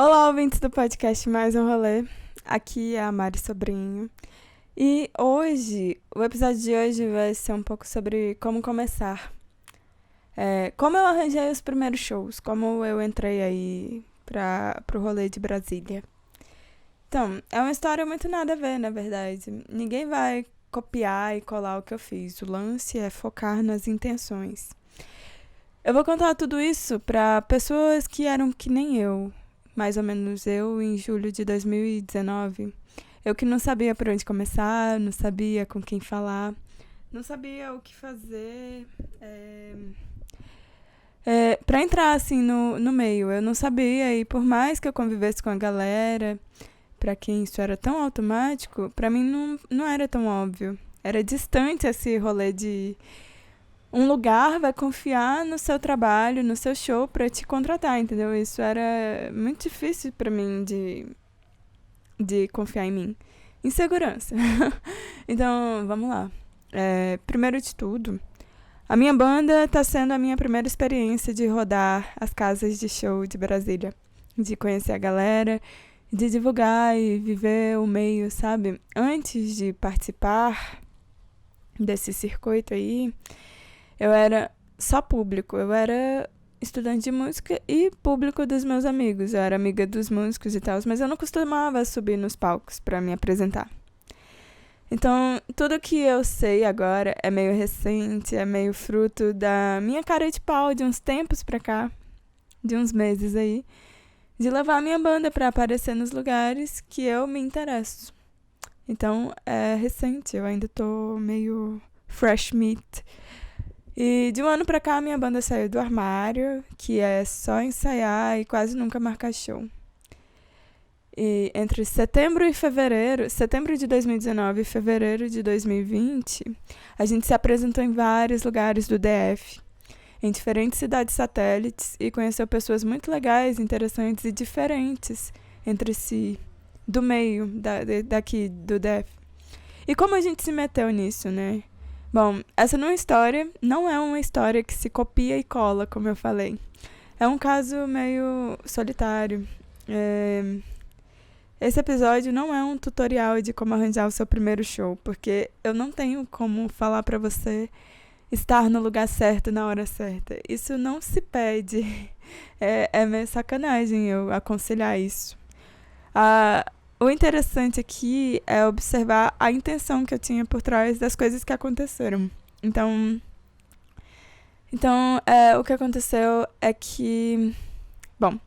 Olá, ouvintes do podcast Mais um Rolê. Aqui é a Mari Sobrinho. E hoje, o episódio de hoje vai ser um pouco sobre como começar. Como eu arranjei os primeiros shows, como eu entrei aí pro rolê de Brasília. Então, é uma história muito nada a ver, na verdade. Ninguém vai copiar e colar o que eu fiz. O lance é focar nas intenções. Eu vou contar tudo isso para pessoas que eram que nem eu, mais ou menos eu, em julho de 2019. Eu que não sabia por onde começar, não sabia com quem falar, não sabia o que fazer para entrar assim no meio. Eu não sabia, e por mais que eu convivesse com a galera, para quem isso era tão automático, para mim não era tão óbvio. Era distante esse rolê de um lugar vai confiar no seu trabalho, no seu show para te contratar, entendeu? Isso era muito difícil para mim de confiar em mim. Insegurança. Então, vamos lá. Primeiro de tudo, a minha banda está sendo a minha primeira experiência de rodar as casas de show de Brasília. De conhecer a galera, de divulgar e viver o meio, sabe? Antes de participar desse circuito aí, eu era só público, eu era estudante de música e público dos meus amigos. Eu era amiga dos músicos e tal, mas eu não costumava subir nos palcos para me apresentar. Então, tudo que eu sei agora é meio recente, é meio fruto da minha cara de pau de uns tempos pra cá, de uns meses aí, de levar a minha banda para aparecer nos lugares que eu me interesso. Então, é recente, eu ainda tô meio fresh meat. E de um ano pra cá, a minha banda saiu do armário, que é só ensaiar e quase nunca marcar show. E entre setembro de 2019 e fevereiro de 2020, a gente se apresentou em vários lugares do DF, em diferentes cidades satélites, e conheceu pessoas muito legais, interessantes e diferentes entre si, do meio daqui do DF. E como a gente se meteu nisso, né? Bom, essa não é uma história que se copia e cola, como eu falei. É um caso meio solitário. Esse episódio não é um tutorial de como arranjar o seu primeiro show, porque eu não tenho como falar pra você estar no lugar certo na hora certa. Isso não se pede. É meio sacanagem eu aconselhar isso. O interessante aqui é observar a intenção que eu tinha por trás das coisas que aconteceram. Então o que aconteceu é que, bom,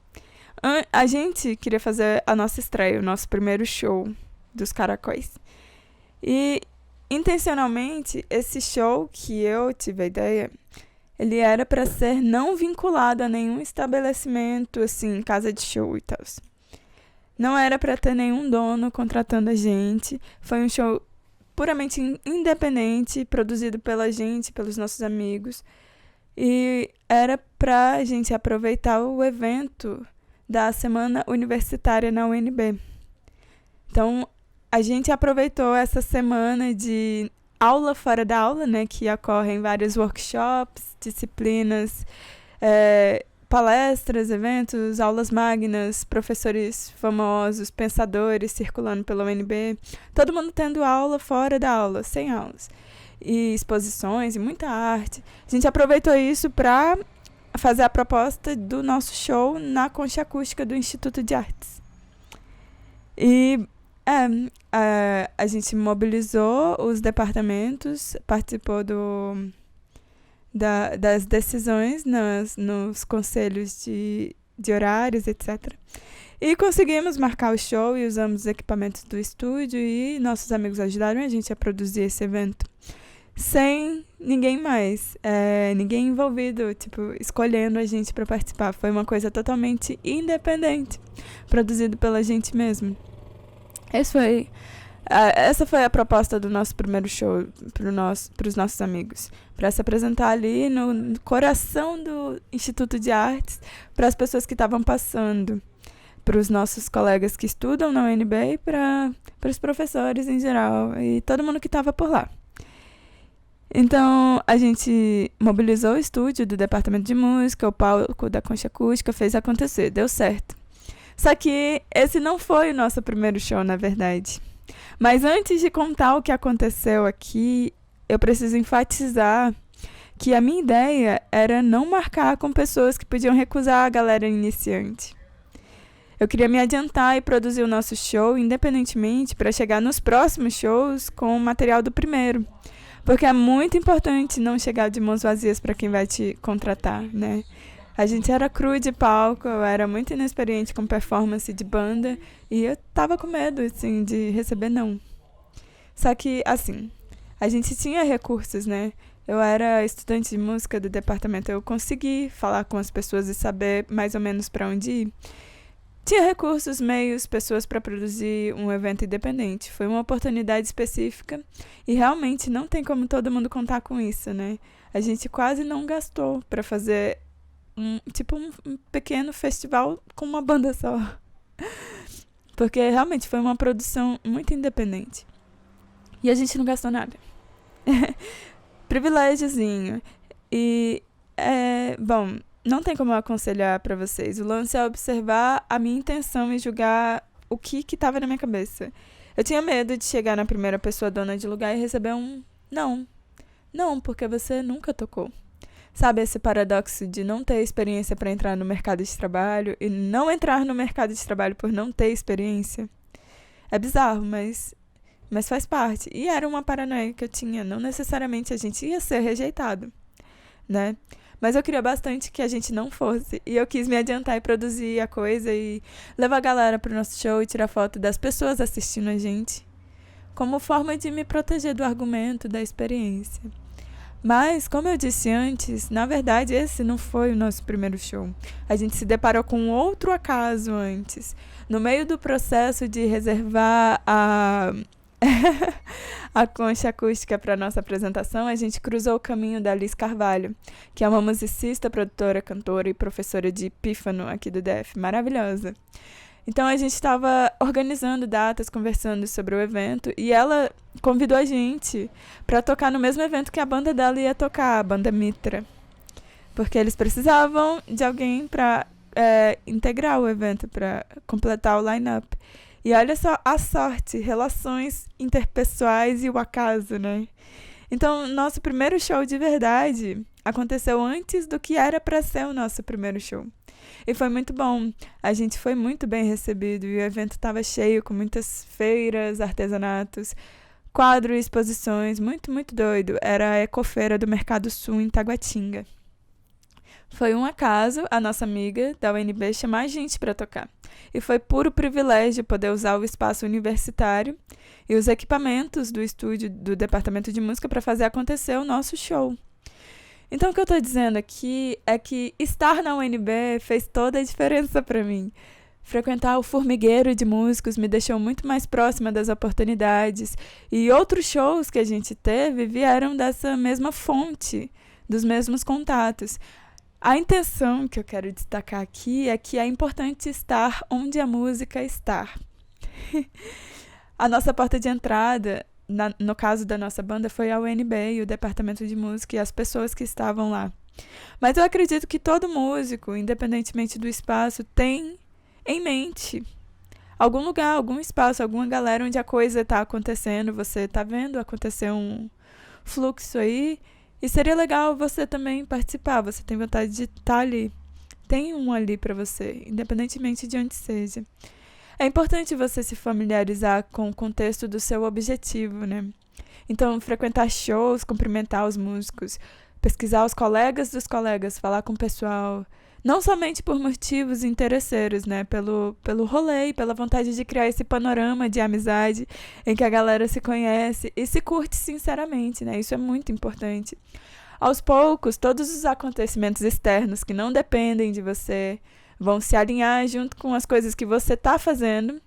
a gente queria fazer a nossa estreia, o nosso primeiro show dos Caracóis. E, intencionalmente, esse show que eu tive a ideia, ele era para ser não vinculado a nenhum estabelecimento, assim, casa de show e tal. Não era para ter nenhum dono contratando a gente. Foi um show puramente independente, produzido pela gente, pelos nossos amigos. E era pra gente aproveitar o evento da Semana Universitária na UNB. Então, a gente aproveitou essa semana de aula fora da aula, né? Que ocorrem vários workshops, disciplinas, palestras, eventos, aulas magnas, professores famosos, pensadores circulando pela UNB, todo mundo tendo aula fora da aula, sem aulas, e exposições e muita arte. A gente aproveitou isso para fazer a proposta do nosso show na Concha Acústica do Instituto de Artes. E a gente mobilizou os departamentos, participou das decisões nos conselhos de horários, etc. E conseguimos marcar o show e usamos os equipamentos do estúdio, e nossos amigos ajudaram a gente a produzir esse evento. Sem ninguém mais, ninguém envolvido, tipo, escolhendo a gente para participar. Foi uma coisa totalmente independente, produzido pela gente mesmo. Essa foi a proposta do nosso primeiro show para os nossos amigos, para se apresentar ali no coração do Instituto de Artes, para as pessoas que estavam passando, para os nossos colegas que estudam na UNB e para os professores em geral e todo mundo que estava por lá. Então, a gente mobilizou o estúdio do departamento de música, o palco da Concha Acústica, fez acontecer, deu certo. Só que esse não foi o nosso primeiro show, na verdade. Mas antes de contar o que aconteceu aqui, eu preciso enfatizar que a minha ideia era não marcar com pessoas que podiam recusar a galera iniciante. Eu queria me adiantar e produzir o nosso show independentemente para chegar nos próximos shows com o material do primeiro. Porque é muito importante não chegar de mãos vazias para quem vai te contratar, né? A gente era cru de palco, eu era muito inexperiente com performance de banda e eu tava com medo, assim, de receber não. Só que, assim, a gente tinha recursos, né? Eu era estudante de música do departamento, eu consegui falar com as pessoas e saber mais ou menos para onde ir. Tinha recursos, meios, pessoas para produzir um evento independente. Foi uma oportunidade específica e realmente não tem como todo mundo contar com isso, né? A gente quase não gastou para fazer um pequeno festival com uma banda só. Porque realmente foi uma produção muito independente. E a gente não gastou nada. Privilégiozinho. E, bom, não tem como eu aconselhar pra vocês. O lance é observar a minha intenção e julgar o que tava na minha cabeça. Eu tinha medo de chegar na primeira pessoa dona de lugar e receber um não. Não, porque você nunca tocou. Sabe esse paradoxo de não ter experiência para entrar no mercado de trabalho e não entrar no mercado de trabalho por não ter experiência? É bizarro, mas faz parte. E era uma paranoia que eu tinha. Não necessariamente a gente ia ser rejeitado, né? Mas eu queria bastante que a gente não fosse. E eu quis me adiantar e produzir a coisa e levar a galera pro nosso show e tirar foto das pessoas assistindo a gente, como forma de me proteger do argumento, da experiência. Mas, como eu disse antes, na verdade esse não foi o nosso primeiro show. A gente se deparou com outro acaso antes. No meio do processo de reservar a concha acústica para nossa apresentação, a gente cruzou o caminho da Liz Carvalho, que é uma musicista, produtora, cantora e professora de pífano aqui do DF, maravilhosa. Então a gente estava organizando datas, conversando sobre o evento, e ela convidou a gente para tocar no mesmo evento que a banda dela ia tocar, a banda Mitra. Porque eles precisavam de alguém para integrar o evento, para completar o line-up. E olha só a sorte, relações interpessoais e o acaso, né? Então, nosso primeiro show de verdade aconteceu antes do que era para ser o nosso primeiro show. E foi muito bom. A gente foi muito bem recebido e o evento estava cheio, com muitas feiras, artesanatos, quadros, exposições, muito, muito doido. Era a Ecofeira do Mercado Sul, em Taguatinga. Foi um acaso a nossa amiga da UNB chamar a gente para tocar. E foi puro privilégio poder usar o espaço universitário e os equipamentos do estúdio do departamento de música para fazer acontecer o nosso show. Então, o que eu estou dizendo aqui é que estar na UNB fez toda a diferença para mim. Frequentar o formigueiro de músicos me deixou muito mais próxima das oportunidades. E outros shows que a gente teve vieram dessa mesma fonte, dos mesmos contatos. A intenção que eu quero destacar aqui é que é importante estar onde a música está. A nossa porta de entrada, no caso da nossa banda, foi a UNB e o departamento de música e as pessoas que estavam lá. Mas eu acredito que todo músico, independentemente do espaço, tem em mente algum lugar, algum espaço, alguma galera onde a coisa está acontecendo, você está vendo acontecer um fluxo aí, e seria legal você também participar, você tem vontade de estar ali. Tem um ali para você, independentemente de onde seja. É importante você se familiarizar com o contexto do seu objetivo, né? Então, frequentar shows, cumprimentar os músicos, pesquisar os colegas dos colegas, falar com o pessoal, não somente por motivos interesseiros, né? Pelo rolê e pela vontade de criar esse panorama de amizade em que a galera se conhece e se curte sinceramente, né? Isso é muito importante. Aos poucos, todos os acontecimentos externos que não dependem de você vão se alinhar junto com as coisas que você está fazendo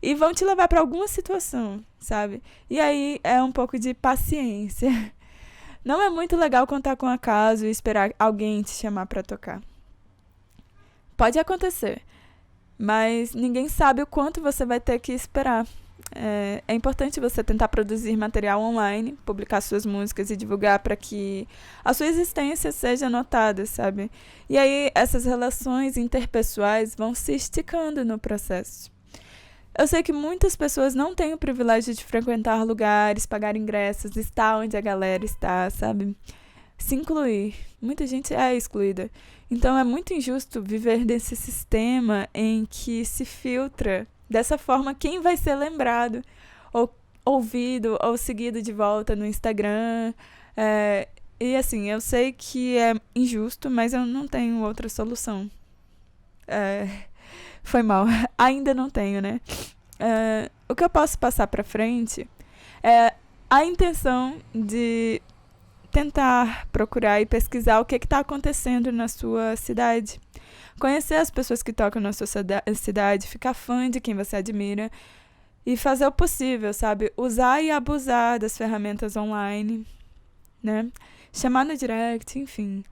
e vão te levar para alguma situação, sabe? E aí é um pouco de paciência. Não é muito legal contar com acaso e esperar alguém te chamar para tocar. Pode acontecer, mas ninguém sabe o quanto você vai ter que esperar. É importante você tentar produzir material online, publicar suas músicas e divulgar para que a sua existência seja notada, sabe? E aí essas relações interpessoais vão se esticando no processo. Eu sei que muitas pessoas não têm o privilégio de frequentar lugares, pagar ingressos, estar onde a galera está, sabe? Se incluir. Muita gente é excluída. Então é muito injusto viver desse sistema em que se filtra dessa forma quem vai ser lembrado, ou ouvido, ou seguido de volta no Instagram. E assim, eu sei que é injusto, mas eu não tenho outra solução. Foi mal. Ainda não tenho, né? O que eu posso passar pra frente é a intenção de tentar procurar e pesquisar o que está acontecendo na sua cidade. Conhecer as pessoas que tocam na sua cidade, ficar fã de quem você admira e fazer o possível, sabe? Usar e abusar das ferramentas online, né? Chamar no direct, enfim.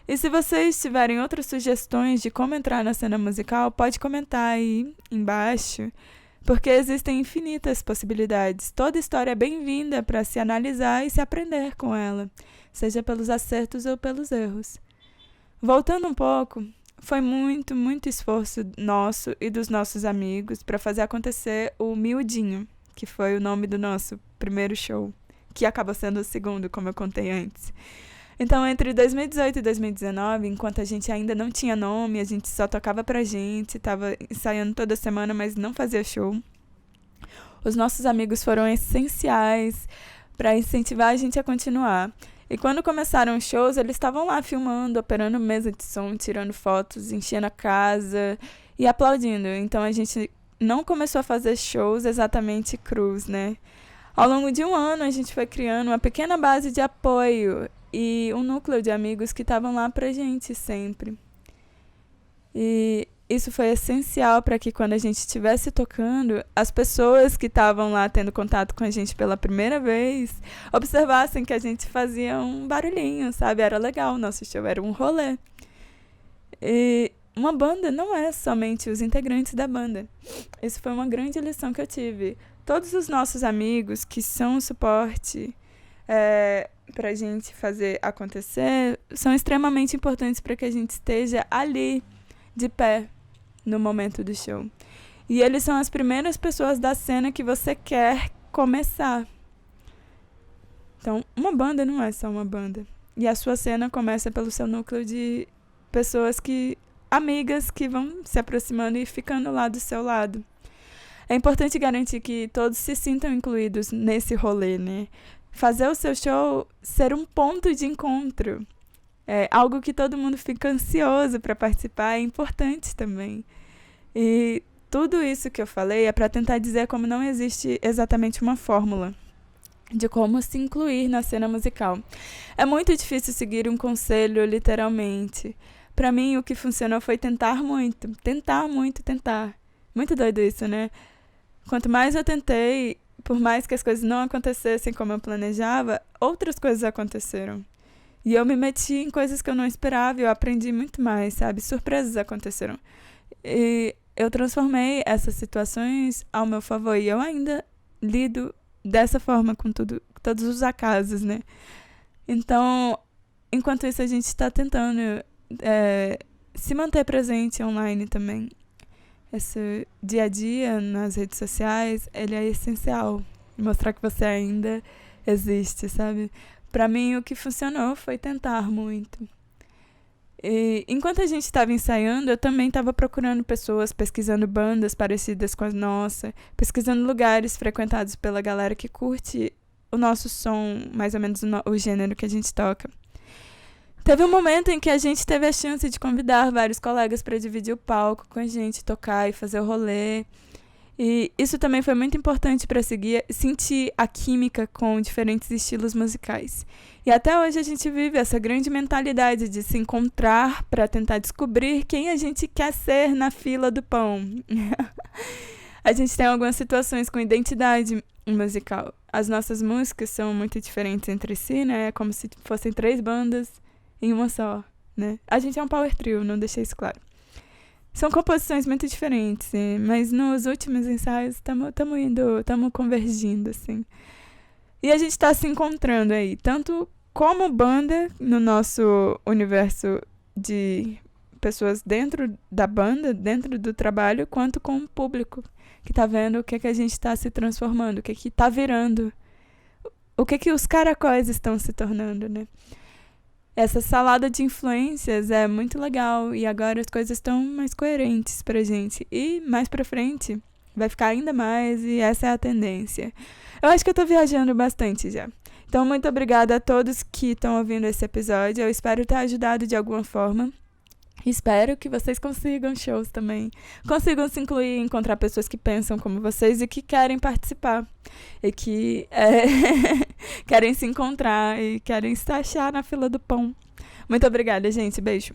E se vocês tiverem outras sugestões de como entrar na cena musical, pode comentar aí embaixo, porque existem infinitas possibilidades. Toda história é bem-vinda para se analisar e se aprender com ela, seja pelos acertos ou pelos erros. Voltando um pouco, foi muito, muito esforço nosso e dos nossos amigos para fazer acontecer o Miudinho, que foi o nome do nosso primeiro show, que acabou sendo o segundo, como eu contei antes. Então, entre 2018 e 2019, enquanto a gente ainda não tinha nome, a gente só tocava pra gente, tava ensaiando toda semana, mas não fazia show. Os nossos amigos foram essenciais para incentivar a gente a continuar. E quando começaram os shows, eles estavam lá filmando, operando mesa de som, tirando fotos, enchendo a casa e aplaudindo. Então, a gente não começou a fazer shows exatamente crus, né? Ao longo de um ano, a gente foi criando uma pequena base de apoio e um núcleo de amigos que estavam lá pra gente sempre. E isso foi essencial para que quando a gente estivesse tocando, as pessoas que estavam lá tendo contato com a gente pela primeira vez observassem que a gente fazia um barulhinho, sabe? Era legal, o nosso show era um rolê. E uma banda não é somente os integrantes da banda. Isso foi uma grande lição que eu tive. Todos os nossos amigos que são o suporte pra gente fazer acontecer são extremamente importantes para que a gente esteja ali, de pé, no momento do show. E eles são as primeiras pessoas da cena que você quer começar. Então, uma banda não é só uma banda. E a sua cena começa pelo seu núcleo de pessoas amigas que vão se aproximando e ficando lá do seu lado. É importante garantir que todos se sintam incluídos nesse rolê, né? Fazer o seu show ser um ponto de encontro. É algo que todo mundo fica ansioso para participar, é importante também. E tudo isso que eu falei é para tentar dizer como não existe exatamente uma fórmula de como se incluir na cena musical. É muito difícil seguir um conselho literalmente. Para mim, o que funcionou foi tentar muito. Muito doido isso, né? Quanto mais eu tentei, por mais que as coisas não acontecessem como eu planejava, outras coisas aconteceram. E eu me meti em coisas que eu não esperava e eu aprendi muito mais, sabe? Surpresas aconteceram. E eu transformei essas situações ao meu favor. E eu ainda lido dessa forma com todos os acasos, né? Então, enquanto isso, a gente está tentando se manter presente online também. Esse dia a dia nas redes sociais, ele é essencial. Mostrar que você ainda existe, sabe? Pra mim, o que funcionou foi tentar muito. E enquanto a gente estava ensaiando, eu também estava procurando pessoas, pesquisando bandas parecidas com a nossa, pesquisando lugares frequentados pela galera que curte o nosso som, mais ou menos o gênero que a gente toca. Teve um momento em que a gente teve a chance de convidar vários colegas para dividir o palco com a gente, tocar e fazer o rolê. E isso também foi muito importante para sentir a química com diferentes estilos musicais. E até hoje a gente vive essa grande mentalidade de se encontrar para tentar descobrir quem a gente quer ser na fila do pão. A gente tem algumas situações com identidade musical. As nossas músicas são muito diferentes entre si, né? É como se fossem 3 bandas em uma só, né? A gente é um power trio, não deixei isso claro. São composições muito diferentes, mas nos últimos ensaios estamos convergindo, assim. E a gente está se encontrando aí, tanto como banda, no nosso universo de pessoas dentro da banda, dentro do trabalho, quanto com o público, que tá vendo o que a gente está se transformando, o que tá virando, o que os caracóis estão se tornando, né? Essa salada de influências é muito legal e agora as coisas estão mais coerentes pra gente. E mais pra frente vai ficar ainda mais e essa é a tendência. Eu acho que eu tô viajando bastante já. Então, muito obrigada a todos que estão ouvindo esse episódio. Eu espero ter ajudado de alguma forma. Espero que vocês consigam shows também. Consigam se incluir, encontrar pessoas que pensam como vocês e que querem participar. E que querem se encontrar e querem se achar na fila do pão. Muito obrigada, gente. Beijo.